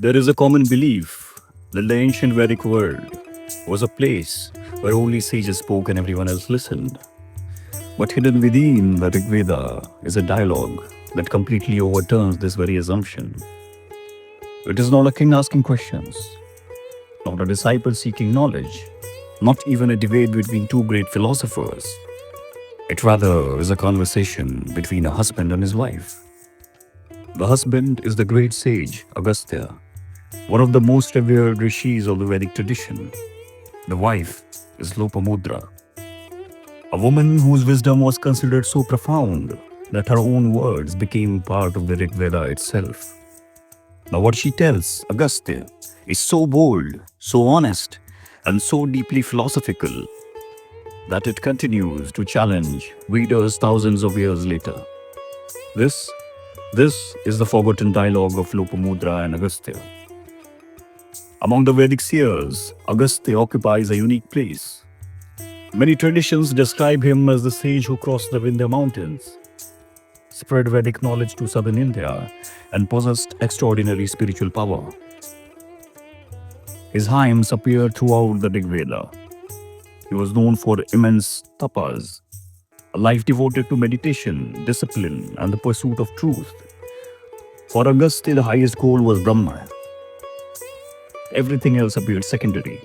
There is a common belief that the ancient Vedic world was a place where only sages spoke and everyone else listened. But hidden within the Rig Veda is a dialogue that completely overturns this very assumption. It is not a king asking questions, not a disciple seeking knowledge, not even a debate between two great philosophers. It rather is a conversation between a husband and his wife. The husband is the great sage Agastya, one of the most revered rishis of the Vedic tradition. The wife is Lopamudra, a woman whose wisdom was considered so profound that her own words became part of the Rig Veda itself. Now, what she tells Agastya is so bold, so honest, and so deeply philosophical that it continues to challenge Vedas thousands of years later. This, this is the forgotten dialogue of Lopamudra and Agastya. Among the Vedic seers, Agastya occupies a unique place. Many traditions describe him as the sage who crossed the Vindhya mountains, spread Vedic knowledge to southern India, and possessed extraordinary spiritual power. His hymns appear throughout the Rig Veda. He was known for immense tapas, a life devoted to meditation, discipline, and the pursuit of truth. For Agastya, the highest goal was Brahma. Everything else appeared secondary.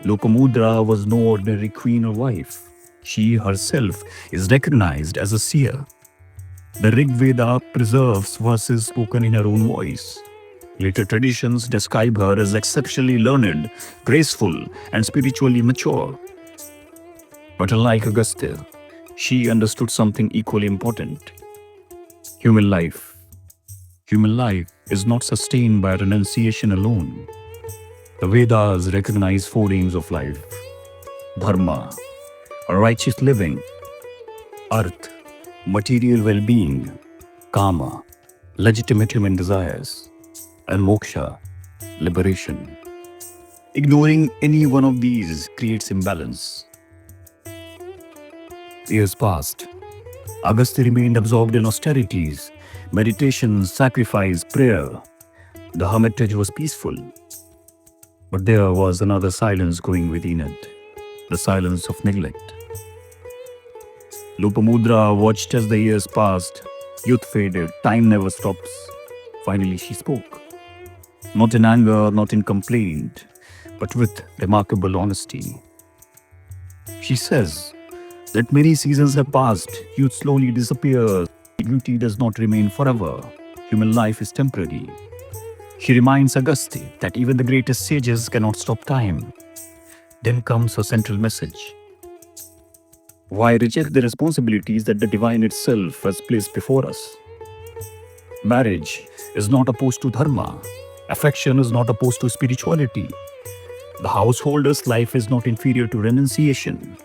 Lopamudra was no ordinary queen or wife. She herself is recognized as a seer. The Rig Veda preserves verses spoken in her own voice. Later traditions describe her as exceptionally learned, graceful, and spiritually mature. But unlike Agastya, she understood something equally important. Human life. Human life is not sustained by renunciation alone. The Vedas recognize four aims of life: dharma, a righteous living; arth, material well-being; kama, legitimate human desires; and moksha, liberation. Ignoring any one of these creates imbalance. Years passed. Agastya remained absorbed in austerities, meditation, sacrifice, prayer. The hermitage was peaceful. But there was another silence growing within it, the silence of neglect. Lopamudra watched as the years passed. Youth faded, time never stops. Finally she spoke. Not in anger, not in complaint, but with remarkable honesty. She says that many seasons have passed, youth slowly disappears, beauty does not remain forever, human life is temporary. She reminds Agastya that even the greatest sages cannot stop time. Then comes her central message. Why reject the responsibilities that the divine itself has placed before us? Marriage is not opposed to dharma. Affection is not opposed to spirituality. The householder's life is not inferior to renunciation.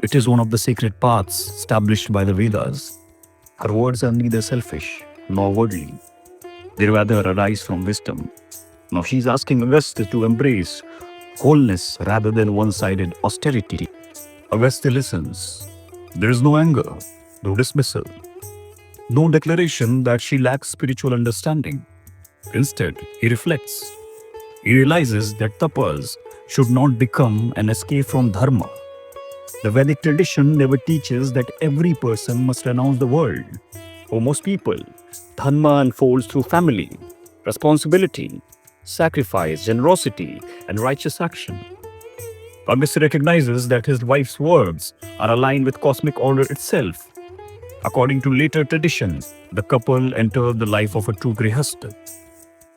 It is one of the sacred paths established by the Vedas. Her words are neither selfish nor worldly. They rather arise from wisdom. Now she's asking Agastya to embrace wholeness rather than one-sided austerity. Agastya listens. There is no anger, no dismissal, no declaration that she lacks spiritual understanding. Instead, he reflects. He realizes that tapas should not become an escape from dharma. The Vedic tradition never teaches that every person must renounce the world. For most people, dharma unfolds through family, responsibility, sacrifice, generosity, and righteous action. Agastya recognizes that his wife's words are aligned with cosmic order itself. According to later tradition, the couple entered the life of a true grihastha,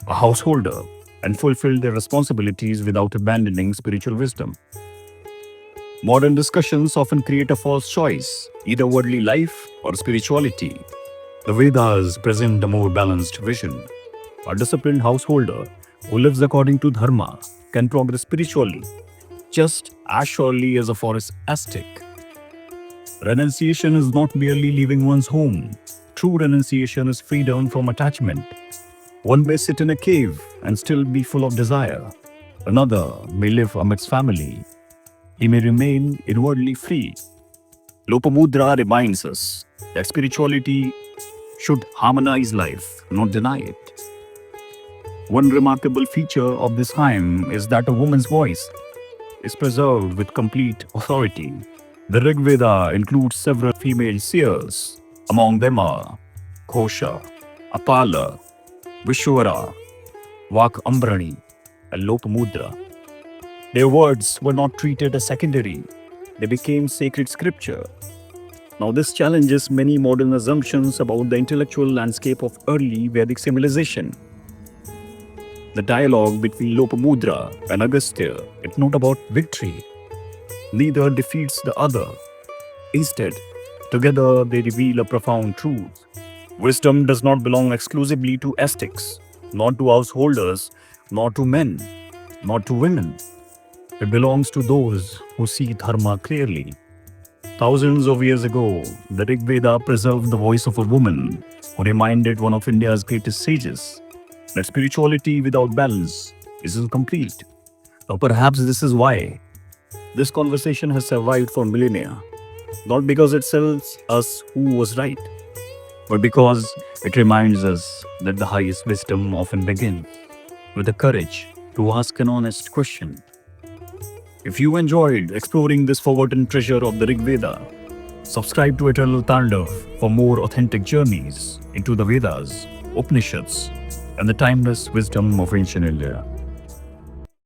a householder, and fulfilled their responsibilities without abandoning spiritual wisdom. Modern discussions often create a false choice, either worldly life or spirituality. The Vedas present a more balanced vision. A disciplined householder who lives according to dharma can progress spiritually, just as surely as a forest ascetic. Renunciation is not merely leaving one's home. True renunciation is freedom from attachment. One may sit in a cave and still be full of desire. Another may live amidst family. He may remain inwardly free. Lopamudra reminds us that spirituality should harmonize life, not deny it. One remarkable feature of this hymn is that a woman's voice is preserved with complete authority. The Rig Veda includes several female seers. Among them are Kosha, Apala, Vishwara, Vak Ambrani, and Lopamudra. Their words were not treated as secondary, they became sacred scripture. Now, this challenges many modern assumptions about the intellectual landscape of early Vedic civilization. The dialogue between Lopamudra and Agastya is not about victory. Neither defeats the other. Instead, together they reveal a profound truth. Wisdom does not belong exclusively to ascetics, not to householders, not to men, not to women. It belongs to those who see dharma clearly. Thousands of years ago, the Rig Veda preserved the voice of a woman who reminded one of India's greatest sages that spirituality without balance is incomplete. Now, perhaps this is why this conversation has survived for millennia, not because it tells us who was right, but because it reminds us that the highest wisdom often begins with the courage to ask an honest question. If you enjoyed exploring this forgotten treasure of the Rig Veda, subscribe to Eternal Tandav for more authentic journeys into the Vedas, Upanishads, and the timeless wisdom of ancient India.